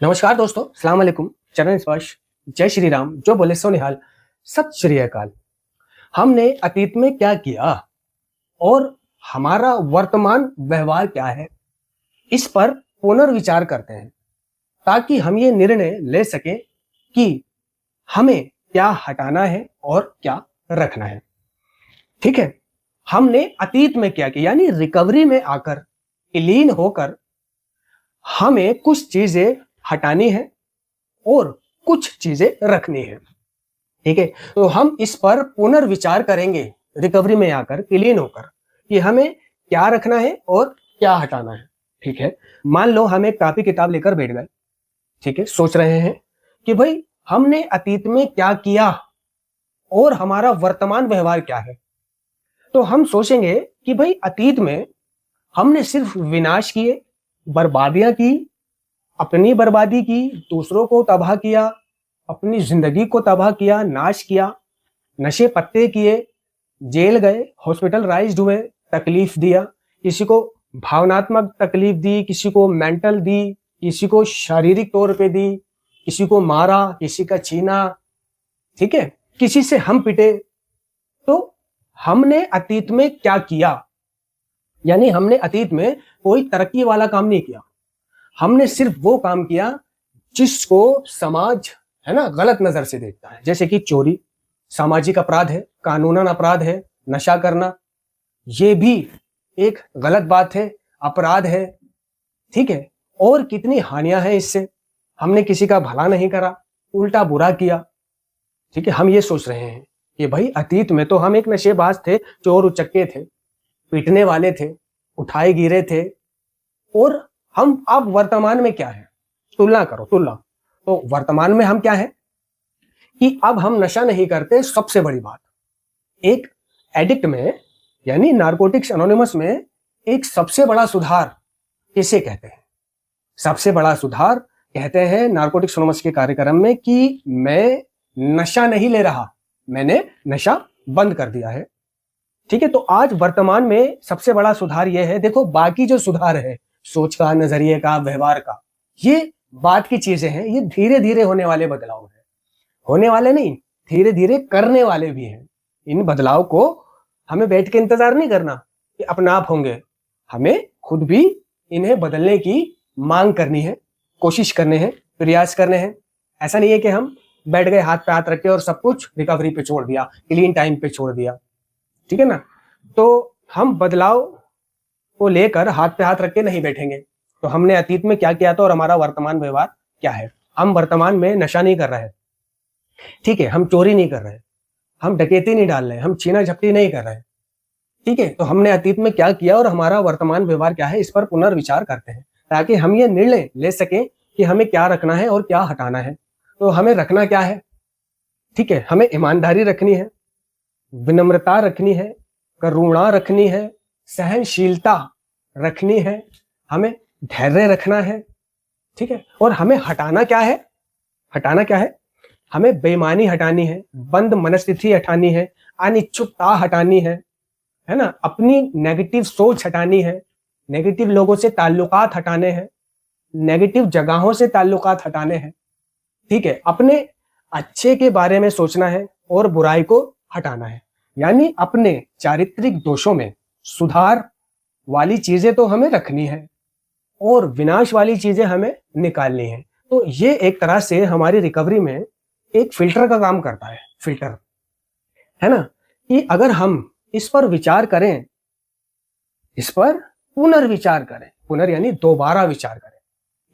नमस्कार दोस्तों, सलाम अलैकुम, चरण स्पर्श, जय श्री राम, जो बोले सो निहाल, सत श्री अकाल। हमने अतीत में क्या किया और हमारा वर्तमान व्यवहार क्या है, इस पर पुनर्विचार करते हैं ताकि हम ये निर्णय ले सकें कि हमें क्या हटाना है और क्या रखना है। ठीक है, हमने अतीत में क्या किया यानी रिकवरी में आकर विलीन होकर हमें कुछ चीजें हटानी है और कुछ चीजें रखनी है। ठीक है, तो हम इस पर पुनर्विचार करेंगे रिकवरी में आकर विलीन होकर कि हमें क्या रखना है और क्या हटाना है। ठीक है, मान लो हम एक कॉपी किताब लेकर बैठ गए। ठीक है, सोच रहे हैं कि भाई हमने अतीत में क्या किया और हमारा वर्तमान व्यवहार क्या है। तो हम सोचेंगे कि भाई अतीत में हमने सिर्फ विनाश किए, बर्बादियां की, अपनी बर्बादी की, दूसरों को तबाह किया, अपनी जिंदगी को तबाह किया, नाश किया, नशे पत्ते किए, जेल गए, हॉस्पिटलाइज्ड हुए, तकलीफ दिया, किसी को भावनात्मक तकलीफ दी, किसी को मेंटल दी, किसी को शारीरिक तौर पे दी, किसी को मारा, किसी का छीना। ठीक है, किसी से हम पिटे। तो हमने अतीत में क्या किया यानी हमने अतीत में कोई तरक्की वाला काम नहीं किया। हमने सिर्फ वो काम किया जिसको समाज है ना गलत नजर से देखता है, जैसे कि चोरी सामाजिक अपराध है, कानूनन अपराध है, नशा करना ये भी एक गलत बात है, अपराध है। ठीक है, और कितनी हानियां हैं इससे। हमने किसी का भला नहीं करा, उल्टा बुरा किया। ठीक है, हम ये सोच रहे हैं कि भाई अतीत में तो हम एक नशेबाज थे, चोर उचक्के थे, पीटने वाले थे, उठाए गिरे थे, और हम अब वर्तमान में क्या है, तुलना करो तुलना। तो वर्तमान में हम क्या है कि अब हम नशा नहीं करते। सबसे बड़ी बात, एक एडिक्ट में यानी नारकोटिक्स एनोनिमस में एक सबसे बड़ा सुधार किसे कहते हैं? सबसे बड़ा सुधार कहते हैं नारकोटिक्स एनोनिमस के कार्यक्रम में कि मैं नशा नहीं ले रहा, मैंने नशा बंद कर दिया है। ठीक है, तो आज वर्तमान में सबसे बड़ा सुधार यह है। देखो बाकी जो सुधार है सोच का, नजरिए का, व्यवहार का, ये बात की चीजें हैं, ये धीरे धीरे होने वाले बदलाव हैं। होने वाले नहीं, धीरे धीरे करने वाले भी हैं। इन बदलाव को हमें बैठ के इंतजार नहीं करना कि अपने आप होंगे, हमें खुद भी इन्हें बदलने की मांग करनी है, कोशिश करने हैं, प्रयास करने हैं। ऐसा नहीं है कि हम बैठ गए हाथ पे हाथ रख के और सब कुछ रिकवरी पे छोड़ दिया, क्लीन टाइम पे छोड़ दिया। ठीक है ना, तो हम बदलाव को लेकर हाथ पे हाथ रख के नहीं बैठेंगे। तो हमने अतीत में क्या किया था और हमारा वर्तमान व्यवहार क्या है। हम वर्तमान में नशा नहीं कर रहे, ठीक है, हम चोरी नहीं कर रहे, हम डकैती नहीं डाल रहे, हम छीना झपटी नहीं कर रहे। ठीक है, तो हमने अतीत में क्या किया और हमारा वर्तमान व्यवहार क्या है, इस पर पुनर्विचार करते हैं ताकि हम ये निर्णय ले सकें कि हमें क्या रखना है और क्या हटाना है। तो हमें रखना क्या है? ठीक है, हमें ईमानदारी रखनी है, विनम्रता रखनी है, करुणा रखनी है, सहनशीलता रखनी है, हमें धैर्य रखना है। ठीक है, और हमें हटाना क्या है? हटाना क्या है? हमें बेईमानी हटानी है, बंद मनस्थिति हटानी है, अनिच्छुकता हटानी है ना, अपनी नेगेटिव सोच हटानी है, नेगेटिव लोगों से ताल्लुकात हटाने हैं, नेगेटिव जगहों से ताल्लुकात हटाने हैं। ठीक है, अपने अच्छे के बारे में सोचना है और बुराई को हटाना है। यानी अपने चारित्रिक दोषों में सुधार वाली चीजें तो हमें रखनी है और विनाश वाली चीजें हमें निकालनी है। तो ये एक तरह से हमारी रिकवरी में एक फिल्टर का काम करता है। फिल्टर है ना, कि अगर हम इस पर विचार करें, इस पर पुनर्विचार करें, पुनर् यानी दोबारा विचार करें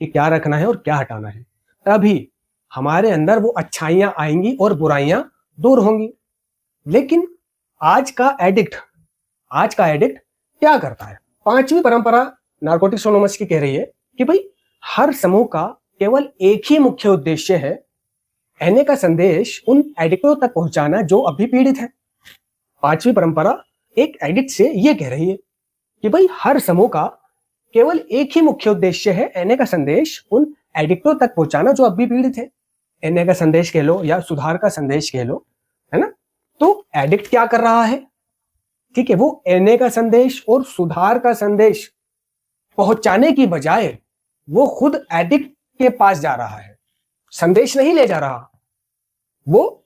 कि क्या रखना है और क्या हटाना है, तभी हमारे अंदर वो अच्छाइयां आएंगी और बुराइयां दूर होंगी। लेकिन आज का एडिक्ट क्या करता है? पांचवी परंपरा नारकोटिक्स एनोनिमस की कह रही है कि भाई हर समूह का केवल एक ही मुख्य उद्देश्य है, एनए का संदेश उन एडिक्टों तक पहुंचाना जो अभी पीड़ित है। पांचवी परंपरा एक एडिक्ट से यह कह रही है कि भाई हर समूह का केवल एक ही मुख्य उद्देश्य है, एनए का संदेश उन एडिक्टों तक पहुंचाना जो अभी पीड़ित है। एनए का संदेश कह लो या सुधार का संदेश कह लो, है ना। तो एडिक्ट क्या कर रहा है? ठीक है, वो एनए का संदेश और सुधार का संदेश पहुंचाने की बजाय वो खुद एडिक्ट के पास जा रहा है, संदेश नहीं ले जा रहा, वो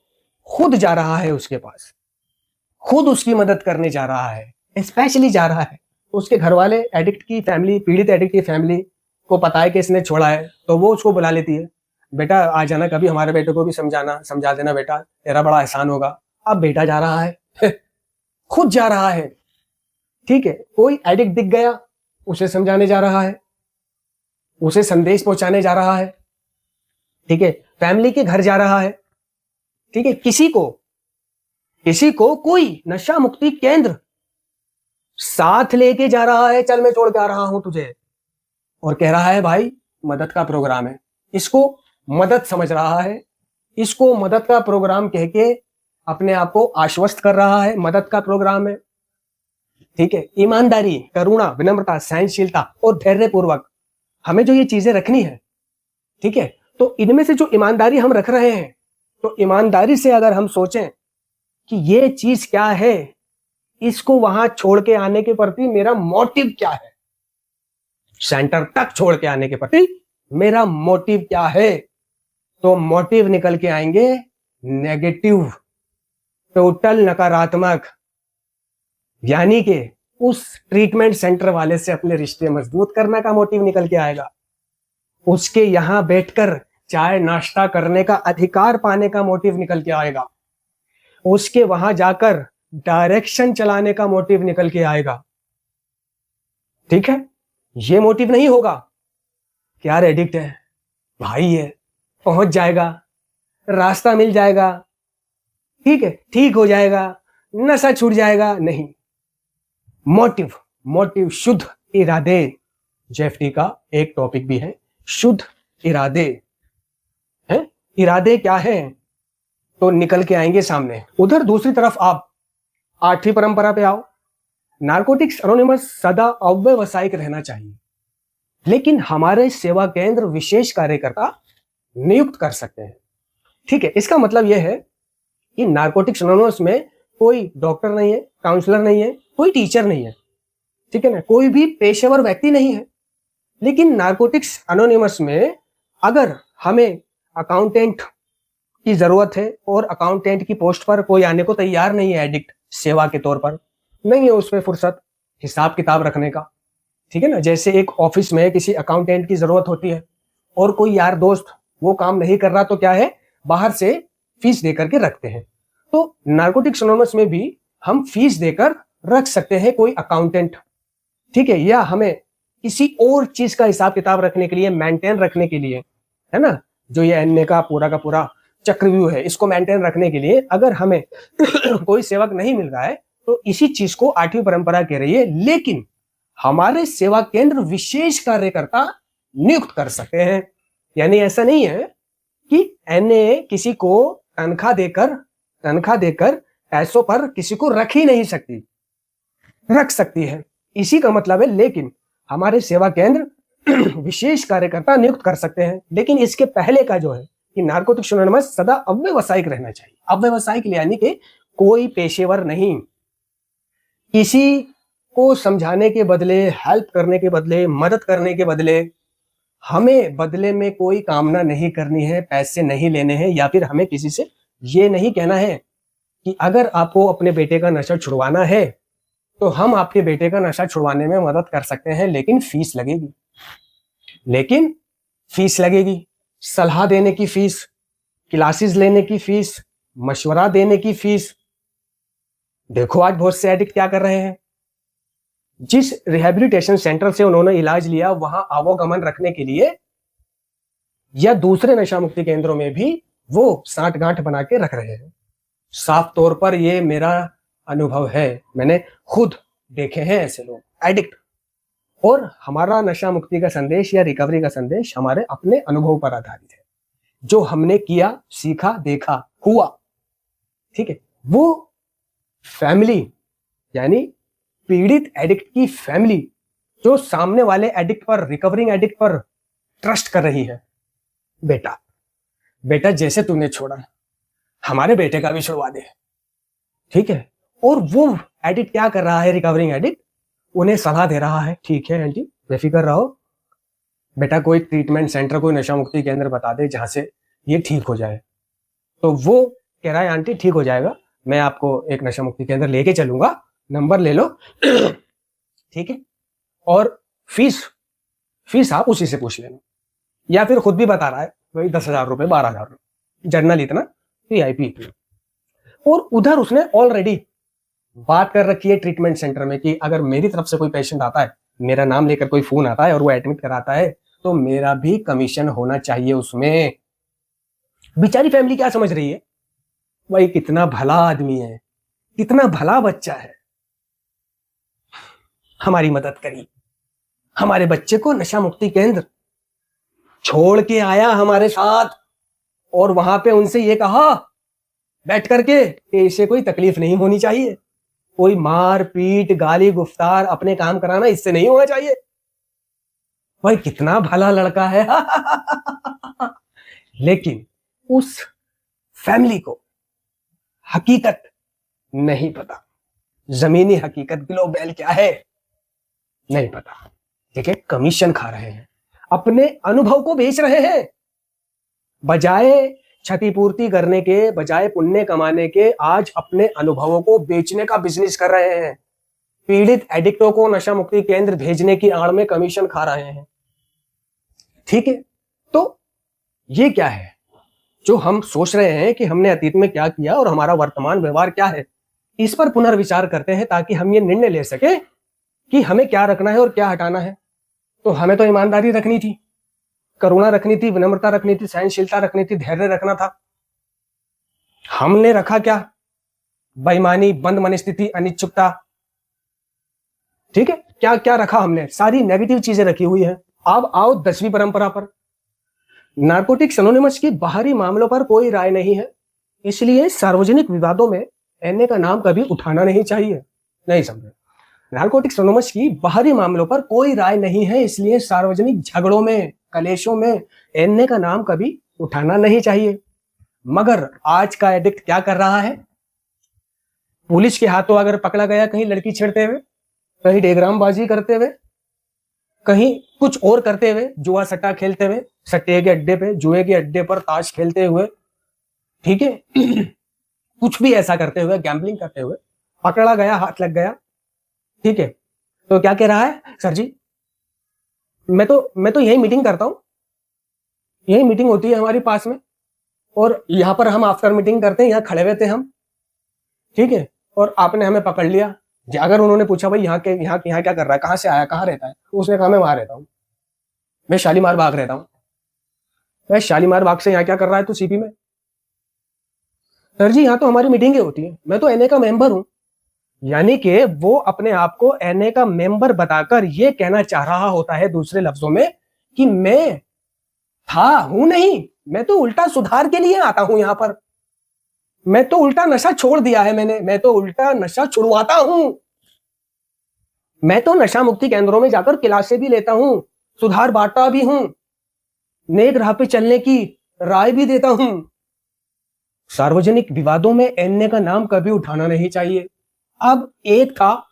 खुद जा रहा है उसके पास, खुद उसकी मदद करने जा रहा है, स्पेशली जा रहा है। उसके घर वाले एडिक्ट की फैमिली, पीड़ित एडिक्ट की फैमिली को पता है कि इसने छोड़ा है, तो वो उसको बुला लेती है, बेटा आ जाना कभी, हमारे बेटे को भी समझा देना बेटा, तेरा बड़ा एहसान होगा। अब बेटा जा रहा है खुद जा रहा है, ठीक है। कोई एडिक्ट दिख गया, उसे समझाने जा रहा है, उसे संदेश पहुंचाने जा रहा है, ठीक है। फैमिली के घर जा रहा है, ठीक है। किसी को कोई नशा मुक्ति केंद्र साथ लेके जा रहा है, चल मैं छोड़ के आ रहा हूं तुझे, और कह रहा है भाई मदद का प्रोग्राम है। इसको मदद समझ रहा है, इसको मदद का प्रोग्राम कह के अपने आप को आश्वस्त कर रहा है, मदद का प्रोग्राम है, ठीक है। ईमानदारी, करुणा, विनम्रता, सहनशीलता और धैर्य पूर्वक हमें जो ये चीजें रखनी है, ठीक है। तो इनमें से जो ईमानदारी हम रख रहे हैं, तो ईमानदारी से अगर हम सोचें कि ये चीज क्या है, इसको वहां छोड़ के आने के प्रति मेरा मोटिव क्या है, सेंटर तक छोड़ के आने के प्रति मेरा मोटिव क्या है, तो मोटिव निकल के आएंगे नेगेटिव, टोटल नकारात्मक। यानी कि उस ट्रीटमेंट सेंटर वाले से अपने रिश्ते मजबूत करने का मोटिव निकल के आएगा, उसके यहां बैठकर चाय नाश्ता करने का अधिकार पाने का मोटिव निकल के आएगा, उसके वहां जाकर डायरेक्शन चलाने का मोटिव निकल के आएगा, ठीक है। ये मोटिव नहीं होगा कि यार एडिक्ट है, भाई है, पहुंच जाएगा, रास्ता मिल जाएगा, ठीक है, ठीक हो जाएगा, नशा छूट जाएगा, नहीं। मोटिव शुद्ध इरादे, जेएफटी का एक टॉपिक भी है, शुद्ध इरादे हैं। इरादे क्या है तो निकल के आएंगे सामने। उधर दूसरी तरफ आप 8वीं परंपरा पे आओ। नारकोटिक्स एनोनिमस सदा अव्यवसायिक रहना चाहिए, लेकिन हमारे सेवा केंद्र विशेष कार्यकर्ता नियुक्त कर सकते हैं, ठीक है। इसका मतलब यह है कि नारकोटिक्स एनोनिमस में कोई डॉक्टर नहीं है, काउंसलर नहीं है, कोई टीचर नहीं है, ठीक है ना, कोई भी पेशेवर व्यक्ति नहीं है। लेकिन नारकोटिक्स एनोनिमस में अगर हमें अकाउंटेंट की जरूरत है और अकाउंटेंट की पोस्ट पर कोई आने को तैयार नहीं है, एडिक्ट सेवा के तौर पर नहीं है उसमें फुर्सत हिसाब किताब रखने का, ठीक है ना। जैसे एक ऑफिस में किसी अकाउंटेंट की जरूरत होती है और कोई यार दोस्त वो काम नहीं कर रहा, तो क्या है, बाहर से फीस देकर के रखते हैं। तो नारकोटिक्स एनोनिमस में भी हम फीस देकर रख सकते हैं कोई अकाउंटेंट, ठीक है। या हमें किसी और चीज का हिसाब किताब रखने के लिए, मेंटेन रखने के लिए, है ना, जो ये एनए का पूरा चक्रव्यूह है, इसको मेंटेन रखने के लिए अगर हमें कोई सेवक नहीं मिल रहा है, तो इसी चीज को 8वीं परंपरा कह रही है। लेकिन हमारे सेवा केंद्र विशेष कार्यकर्ता नियुक्त कर सकते हैं। यानी ऐसा नहीं है कि एनए किसी को तनख्वाह देकर पैसों पर किसी को रख ही नहीं सकती, रख सकती है, इसी का मतलब है। लेकिन हमारे सेवा केंद्र विशेष कार्यकर्ता नियुक्त कर सकते हैं। लेकिन इसके पहले का जो है कि नारकोटिक्स एनोनिमस सदा अव्यवसायिक रहना चाहिए। अव्यवसायिक यानी कि कोई पेशेवर नहीं, किसी को समझाने के बदले, हेल्प करने के बदले, मदद करने के बदले हमें बदले में कोई कामना नहीं करनी है, पैसे नहीं लेने हैं, या फिर हमें किसी से ये नहीं कहना है कि अगर आपको अपने बेटे का नशा छुड़वाना है तो हम आपके बेटे का नशा छुड़वाने में मदद कर सकते हैं, लेकिन फीस लगेगी, सलाह देने की फीस, क्लासेस लेने की फीस, मशवरा देने की फीस। देखो आज बहुत से एडिक्ट क्या कर रहे हैं, जिस रिहैबिलिटेशन सेंटर से उन्होंने इलाज लिया वहां आवागमन रखने के लिए या दूसरे नशा मुक्ति केंद्रों में भी वो साठ गांठ बना के रख रहे हैं। साफ तौर पर ये मेरा अनुभव है, मैंने खुद देखे हैं ऐसे लोग एडिक्ट। और हमारा नशा मुक्ति का संदेश या रिकवरी का संदेश हमारे अपने अनुभव पर आधारित है, जो हमने किया, सीखा, देखा, हुआ, ठीक है। वो फैमिली यानी पीड़ित एडिक्ट की फैमिली जो सामने वाले एडिक्ट पर, रिकवरिंग एडिक्ट पर ट्रस्ट कर रही है, बेटा जैसे तूने छोड़ा हमारे बेटे का भी छुड़वा दे, ठीक है। और वो एडिक्ट क्या कर रहा है, रिकवरिंग एडिक्ट उन्हें सलाह दे रहा है, ठीक है आंटी बेफिक्र रहो, बेटा कोई ट्रीटमेंट सेंटर, कोई नशा मुक्ति केंद्र बता दे जहां से ये ठीक हो जाए। तो वो कह रहा है आंटी ठीक हो जाएगा, मैं आपको एक नशा मुक्ति केंद्र लेके चलूंगा, नंबर ले लो ठीक है, और फीस आप उसी से पूछ लेना। या फिर खुद भी बता रहा है वही 10,000 रुपए, 12,000 रुपए, जर्नल इतना, VIP। और उधर उसने ऑलरेडी बात कर रखी है ट्रीटमेंट सेंटर में कि अगर मेरी तरफ से कोई पेशेंट आता है, मेरा नाम लेकर कोई फोन आता है और वो एडमिट कराता है, तो मेरा भी कमीशन होना चाहिए उसमें। बेचारी फैमिली क्या समझ रही है, भाई कितना भला आदमी है, कितना भला बच्चा है, हमारी मदद करी, हमारे बच्चे को नशा मुक्ति केंद्र छोड़ के आया हमारे साथ, और वहां पे उनसे ये कहा बैठ करके कि इसे कोई तकलीफ नहीं होनी चाहिए, कोई मार पीट गाली गुफ्तार अपने काम कराना इससे नहीं होना चाहिए। भाई कितना भला लड़का है लेकिन उस फैमिली को हकीकत नहीं पता, जमीनी हकीकत ग्लोबल क्या है नहीं पता। ठीक है, कमीशन खा रहे हैं, अपने अनुभव को बेच रहे हैं, बजाय क्षतिपूर्ति करने के, बजाय पुण्य कमाने के, आज अपने अनुभवों को बेचने का बिजनेस कर रहे हैं। पीड़ित एडिक्टों को नशा मुक्ति केंद्र भेजने की आड़ में कमीशन खा रहे हैं। ठीक है, तो ये क्या है जो हम सोच रहे हैं कि हमने अतीत में क्या किया और हमारा वर्तमान व्यवहार क्या है, इस पर पुनर्विचार करते हैं ताकि हम ये निर्णय ले सके कि हमें क्या रखना है और क्या हटाना है। तो हमें तो ईमानदारी रखनी थी, करुणा रखनी थी, विनम्रता रखनी थी, सहनशीलता रखनी थी, धैर्य रखना था। हमने रखा क्या? बेईमानी, बंद मनस्थिति, अनिच्छुकता। ठीक है, क्या क्या रखा हमने? सारी नेगेटिव चीजें रखी हुई है। अब आओ 10वीं परंपरा पर। नारकोटिक्स एनोनिमस की बाहरी मामलों पर कोई राय नहीं है, इसलिए सार्वजनिक विवादों में एनए का नाम कभी उठाना नहीं चाहिए। नहीं समझे? नारकोटिक्स एनोनिमस की बाहरी मामलों पर कोई राय नहीं है, इसलिए सार्वजनिक झगड़ों में, कलेशों में एनए का नाम कभी उठाना नहीं चाहिए। मगर आज का एडिक्ट क्या कर रहा है? पुलिस के हाथों अगर पकड़ा गया कहीं लड़की छेड़ते हुए, कहीं डेगरामबाजी करते हुए, कहीं कुछ और करते हुए, जुआ सट्टा खेलते हुए, सट्टे के अड्डे पे, जुए के अड्डे पर ताश खेलते हुए, ठीक है कुछ भी ऐसा करते हुए, गैम्बलिंग करते हुए पकड़ा गया, हाथ लग गया, ठीक है, तो क्या कह रहा है? सर जी मैं तो यही मीटिंग करता हूं, यही मीटिंग होती है हमारी पास में, और यहां पर हम आफ्टर मीटिंग करते हैं, यहां खड़े हुए थे हम, ठीक है, और आपने हमें पकड़ लिया। अगर उन्होंने पूछा भाई यहाँ क्या कर रहा है, कहाँ से आया, कहाँ रहता है, तो उसने कहा मैं वहां रहता हूँ, मैं शालीमार बाग रहता हूँ। मैं शालीमार बाग से यहाँ क्या कर रहा है तू सीपी में? सर जी यहाँ तो हमारी मीटिंगें होती है, मैं तो एनए का मेंबर हूं। यानी कि वो अपने आप को एनए का मेंबर बताकर ये कहना चाह रहा होता है दूसरे लफ्जों में कि मैं हूं नहीं, मैं तो उल्टा सुधार के लिए आता हूं यहां पर, मैं तो उल्टा नशा छोड़ दिया है मैंने, मैं तो उल्टा नशा छुड़वाता हूं, मैं तो नशा मुक्ति केंद्रों में जाकर क्लासें भी लेता हूं, सुधार बांटता भी हूं, नेक राह पे चलने की राय भी देता हूं। सार्वजनिक विवादों में एनए का नाम कभी उठाना नहीं चाहिए। अब एक था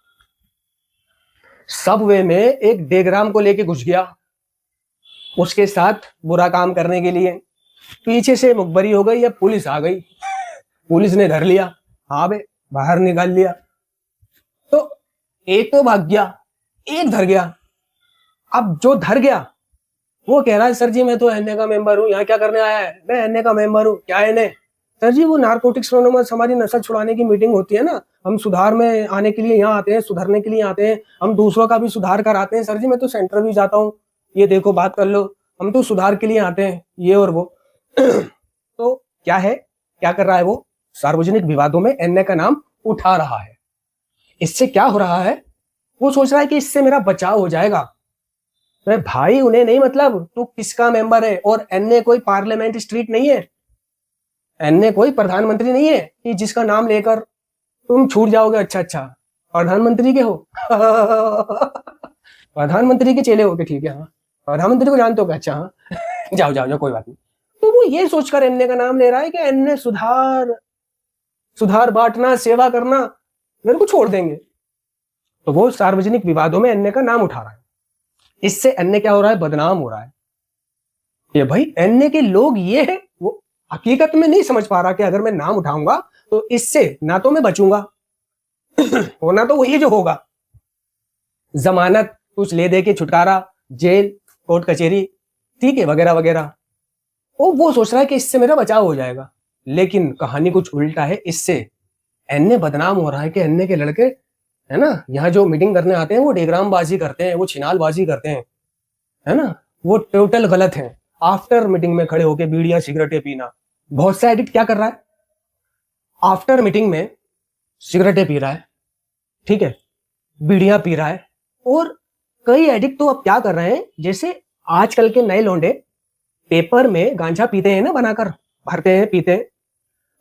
सबवे में एक डेगराम को लेके घुस गया, उसके साथ बुरा काम करने के लिए, पीछे से मुखबरी हो गई या पुलिस आ गई, पुलिस ने धर लिया, हाँ बे बाहर निकाल लिया। तो एक तो भाग गया, एक धर गया। अब जो धर गया वो कह रहा है सर जी मैं तो एनए का मेंबर हूं, यहाँ क्या करने आया है? मैं एनए का मेंबर हूं। क्या एनए? सर जी वो नारकोटिक्स एनोनिमस हमारी नशा छुड़ाने की मीटिंग होती है ना, हम सुधार में आने के लिए यहाँ आते हैं, सुधरने के लिए आते हैं, हम दूसरों का भी सुधार कराते हैं। सर जी मैं तो सेंटर भी जाता हूँ, ये देखो बात कर लो, हम तो सुधार के लिए आते हैं, ये और वो तो क्या है, क्या कर रहा है वो? सार्वजनिक विवादों में एनए का नाम उठा रहा है। इससे क्या हो रहा है? वो सोच रहा है कि इससे मेरा बचाव हो जाएगा। तो भाई उन्हें नहीं मतलब तू किसका मेंबर है, और एनए कोई पार्लियामेंट स्ट्रीट नहीं है, एनए कोई प्रधानमंत्री नहीं है कि जिसका नाम लेकर तुम छूट जाओगे। अच्छा प्रधानमंत्री के हो प्रधानमंत्री के चेले हो के, ठीक है, हाँ प्रधानमंत्री को जानते हो क्या? अच्छा हाँ जाओ कोई बात नहीं। तो वो ये सोचकर एनए का नाम ले रहा है कि एनए सुधार बांटना, सेवा करना मेरे को छोड़ देंगे, तो वो सार्वजनिक विवादों में एनए का नाम उठा रहा है। इससे एनए क्या हो रहा है? बदनाम हो रहा है। ये भाई एनए के लोग ये है, वो हकीकत में नहीं समझ पा रहा कि अगर मैं नाम उठाऊंगा तो इससे ना तो मैं बचूंगा होना तो वही जो होगा, जमानत, कुछ ले दे के छुटकारा, जेल, कोर्ट कचहरी, ठीक है, वगैरह वगैरह। वो सोच रहा है कि इससे मेरा बचाव हो जाएगा, लेकिन कहानी कुछ उल्टा है। इससे एनए बदनाम हो रहा है कि एनए के लड़के है ना, यहाँ जो मीटिंग करने आते हैं वो डेगरामबाजी करते हैं, वो छिनालबाजी करते हैं, है ना, वो टोटल गलत है। आफ्टर मीटिंग में खड़े होकर बीड़ियां सिगरेटें पीना, बहुत सा एडिक्ट क्या कर रहा है, आफ्टर मीटिंग में सिगरेटें पी रहा है, ठीक है, बीड़ियां पी रहा है। और कई एडिक्ट तो अब क्या कर रहे हैं, जैसे आजकल के नए लौंडे पेपर में गांजा पीते हैं ना, बनाकर भरते हैं, पीते हैं,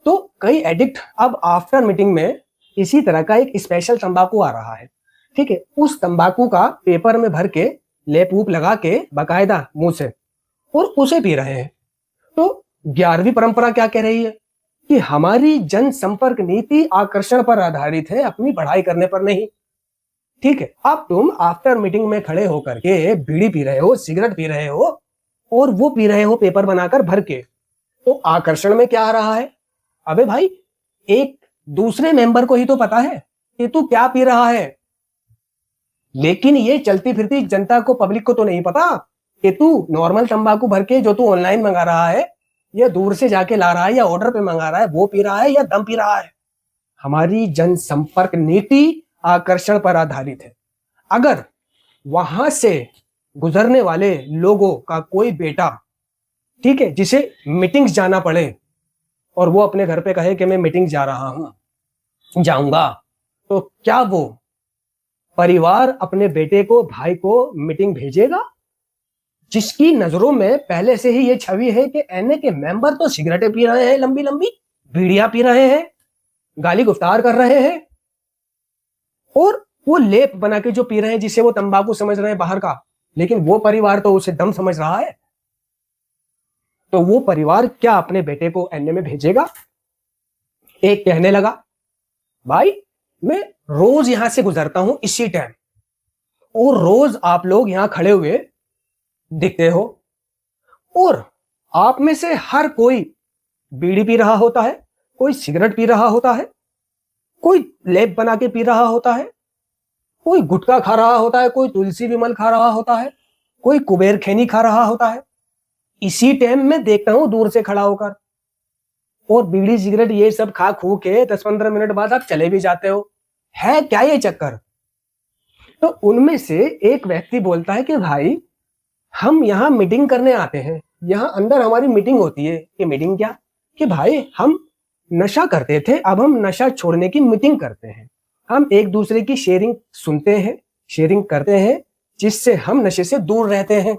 तो कई एडिक्ट अब आफ्टर मीटिंग में इसी तरह का एक स्पेशल तंबाकू आ रहा है, ठीक है, उस तंबाकू का पेपर में भर के लेप वूप लगा के बाकायदा मुंह से, और उसे पी रहे हैं। तो 11वीं परंपरा क्या कह रही है कि हमारी जनसंपर्क नीति आकर्षण पर आधारित है, अपनी पढ़ाई करने पर नहीं, ठीक है। अब तुम आफ्टर मीटिंग में खड़े होकर के बीड़ी पी रहे हो, सिगरेट पी रहे हो, और वो पी रहे हो पेपर बनाकर भर के, तो आकर्षण में क्या आ रहा है, अबे भाई एक दूसरे मेंबर को ही तो पता है कि तू क्या पी रहा है, लेकिन ये चलती फिरती जनता को, पब्लिक को तो नहीं पता कि तू नॉर्मल तंबाकू भर के जो तू ऑनलाइन मंगा रहा है, या दूर से जाके ला रहा है, या ऑर्डर पे मंगा रहा है, वो पी रहा है या दम पी रहा है। हमारी जनसंपर्क नीति आकर्षण पर आधारित है। अगर वहां से गुजरने वाले लोगों का कोई बेटा, ठीक है, जिसे मीटिंग्स जाना पड़े और वो अपने घर पे कहे कि मैं मीटिंग जा रहा हूं, जाऊंगा, तो क्या वो परिवार अपने बेटे को, भाई को मीटिंग भेजेगा, जिसकी नजरों में पहले से ही ये छवि है कि एनए के मेंबर तो सिगरेटें पी रहे हैं, लंबी लंबी बीड़ियां पी रहे हैं, गाली गुफ्तार कर रहे हैं, और वो लेप बना के जो पी रहे हैं जिसे वो तंबाकू समझ रहे हैं बाहर का, लेकिन वो परिवार तो उसे दम समझ रहा है। तो वो परिवार क्या अपने बेटे को एनए में भेजेगा? एक कहने लगा, भाई मैं रोज यहां से गुजरता हूं इसी टाइम, और रोज आप लोग यहां खड़े हुए दिखते हो, और आप में से हर कोई बीड़ी पी रहा होता है, कोई सिगरेट पी रहा होता है, कोई लेप बना के पी रहा होता है, कोई गुटखा खा रहा होता है, कोई तुलसी विमल खा रहा होता है, कोई कुबेर खैनी खा रहा होता है। इसी टाइम में देखता हूं दूर से खड़ा होकर, और बीड़ी सिगरेट ये सब खा खू के 10-15 मिनट बाद आप चले भी जाते हो। है क्या ये चक्कर? तो उनमें से एक व्यक्ति बोलता है कि भाई हम यहाँ मीटिंग करने आते हैं, यहाँ अंदर हमारी मीटिंग होती है। कि मीटिंग क्या? कि भाई हम नशा करते थे, अब हम नशा छोड़ने की मीटिंग करते हैं। हम एक दूसरे की शेयरिंग सुनते हैं, शेयरिंग करते हैं, जिससे हम नशे से दूर रहते हैं।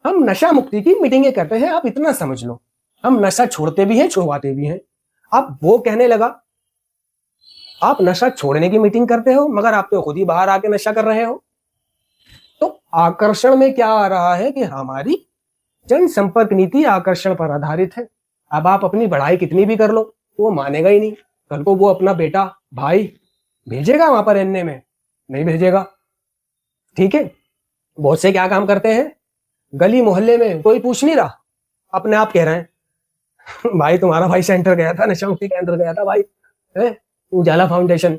हम नशा मुक्ति की मीटिंगें करते हैं, आप इतना समझ लो। हम नशा छोड़ते भी हैं, छुड़वाते भी हैं। अब वो कहने लगा, आप नशा छोड़ने की मीटिंग करते हो, मगर आप तो खुद ही बाहर आके नशा कर रहे हो। तो आकर्षण में क्या आ रहा है कि हमारी जनसंपर्क नीति आकर्षण पर आधारित है। अब आप अपनी बढ़ाई कितनी भी कर लो, वो मानेगा ही नहीं। कल को वो अपना बेटा, भाई भेजेगा वहां पर एनए में? नहीं भेजेगा। ठीक है, बहुत से क्या काम करते हैं, गली मोहल्ले में कोई पूछ नहीं रहा, अपने आप कह रहे हैं भाई तुम्हारा भाई सेंटर गया था, नशा मुक्ति केंद्र गया था भाई, है उजाला फाउंडेशन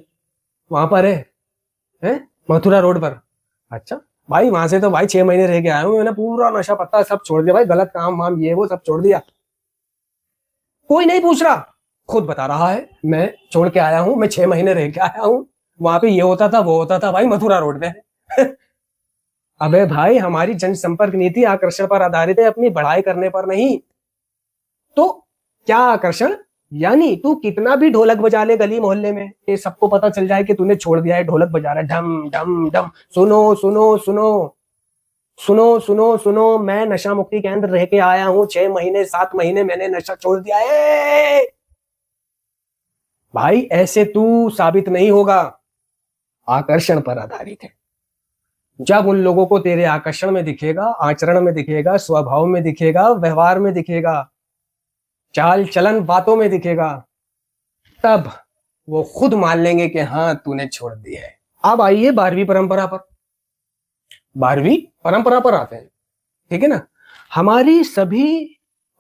वहां पर है मथुरा रोड पर। अच्छा भाई, वहां से तो भाई 6 महीने रह के आया हूं, मैंने पूरा नशा पत्ता सब छोड़ दिया भाई, गलत काम वाम ये वो सब छोड़ दिया। कोई नहीं पूछ रहा, खुद बता रहा है मैं छोड़ के आया हूं, मैं 6 महीने रह के आया हूं, वहां पे ये होता था वो होता था भाई, मथुरा रोड पे अबे भाई, हमारी जनसंपर्क नीति आकर्षण पर आधारित है, अपनी बढ़ाई करने पर नहीं। तो क्या आकर्षण? यानी तू कितना भी ढोलक बजा ले गली मोहल्ले में, ये सबको पता चल जाए कि तूने छोड़ दिया है, ढोलक बजा रहा है, ढम ढम ढम, सुनो सुनो सुनो सुनो सुनो सुनो, मैं नशा मुक्ति केंद्र रह के आया हूं, 6 महीने 7 महीने मैंने नशा छोड़ दिया है। भाई ऐसे तू साबित नहीं होगा। आकर्षण पर आधारित है। जब उन लोगों को तेरे आकर्षण में दिखेगा, आचरण में दिखेगा, स्वभाव में दिखेगा, व्यवहार में दिखेगा, चाल चलन बातों में दिखेगा, तब वो खुद मान लेंगे कि हाँ तूने छोड़ दिया है। अब आइए 12वीं परंपरा पर। 12वीं परंपरा पर आते हैं, ठीक है ना। हमारी सभी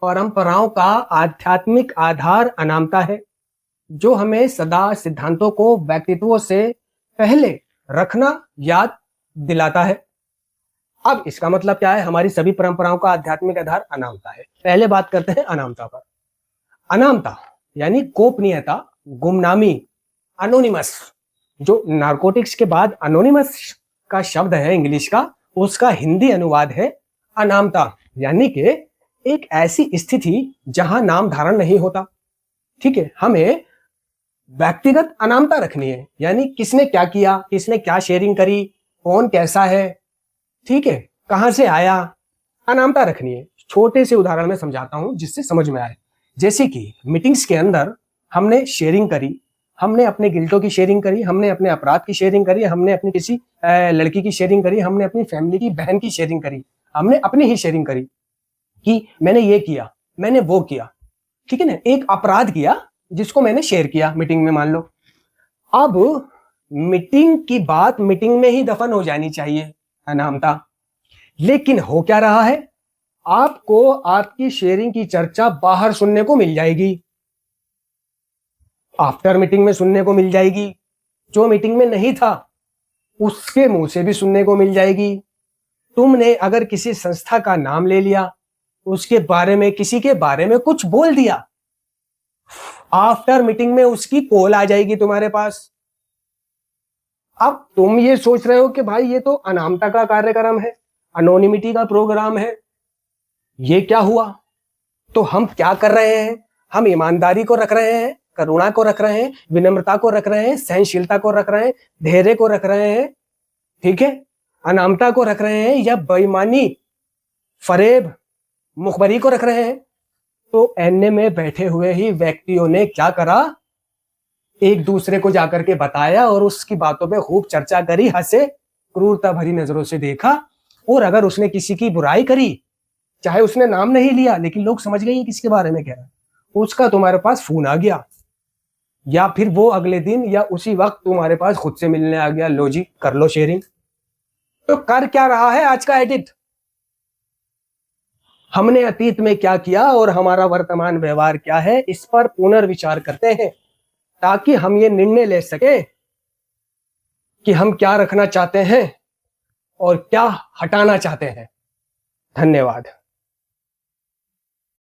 परंपराओं का आध्यात्मिक आधार अनामता है, जो हमें सदा सिद्धांतों को व्यक्तित्वों से पहले रखना याद दिलाता है। अब इसका मतलब क्या है? हमारी सभी परंपराओं का आध्यात्मिक आधार अनामता है। पहले बात करते हैं अनामता पर। अनामता यानी गोपनीयता, गुमनामी, अनोनिमस। जो नारकोटिक्स के बाद अनोनिमस का शब्द है इंग्लिश का, उसका हिंदी अनुवाद है अनामता, यानी कि एक ऐसी स्थिति जहां नाम धारण नहीं होता। ठीक है, हमें व्यक्तिगत अनामता रखनी है, यानी किसने क्या किया, किसने क्या शेयरिंग करी, कौन कैसा है, ठीक है, कहां से आया, अनामता रखनी है। छोटे से उदाहरण में समझाता हूं जिससे समझ में आए। जैसे कि मीटिंग्स के अंदर हमने शेयरिंग करी, हमने अपने गिल्टों की शेयरिंग करी, हमने अपने अपराध की शेयरिंग करी, हमने अपनी किसी लड़की की शेयरिंग करी, हमने अपनी फैमिली की बहन की शेयरिंग करी, हमने अपनी ही शेयरिंग करी कि मैंने ये किया, मैंने वो किया, ठीक है ना, एक अपराध किया जिसको मैंने शेयर किया मीटिंग में, मान लो। अब मीटिंग की बात मीटिंग में ही दफन हो जानी चाहिए, अनामता। लेकिन हो क्या रहा है? आपको आपकी शेयरिंग की चर्चा बाहर सुनने को मिल जाएगी, आफ्टर मीटिंग में सुनने को मिल जाएगी, जो मीटिंग में नहीं था उसके मुंह से भी सुनने को मिल जाएगी। तुमने अगर किसी संस्था का नाम ले लिया, उसके बारे में, किसी के बारे में कुछ बोल दिया, आफ्टर मीटिंग में उसकी कॉल आ जाएगी तुम्हारे पास। अब तुम ये सोच रहे हो कि भाई ये तो अनामता का कार्यक्रम है, अनोनिमिटी का प्रोग्राम है, ये क्या हुआ? तो हम क्या कर रहे हैं? हम ईमानदारी को रख रहे हैं, करुणा को रख रहे हैं, विनम्रता को रख रहे हैं, सहनशीलता को रख रहे हैं, धैर्य को रख रहे हैं, ठीक है, अनामता को रख रहे हैं, या बेईमानी, फरेब, मुखबरी को रख रहे हैं? तो एनए में बैठे हुए ही व्यक्तियों ने क्या करा? एक दूसरे को जाकर के बताया और उसकी बातों पे खूब चर्चा करी, हंसे, क्रूरता भरी नजरों से देखा। और अगर उसने किसी की बुराई करी, चाहे उसने नाम नहीं लिया, लेकिन लोग समझ गए किसके बारे में कह रहा है, उसका तुम्हारे पास फोन आ गया, या फिर वो अगले दिन या उसी वक्त तुम्हारे पास खुद से मिलने आ गया, लो जी कर लो शेयरिंग। तो कर क्या रहा है आज का एडिट? हमने अतीत में क्या किया और हमारा वर्तमान व्यवहार क्या है, इस पर पुनर्विचार करते हैं, ताकि हम ये निर्णय ले सके कि हम क्या रखना चाहते हैं और क्या हटाना चाहते हैं। धन्यवाद।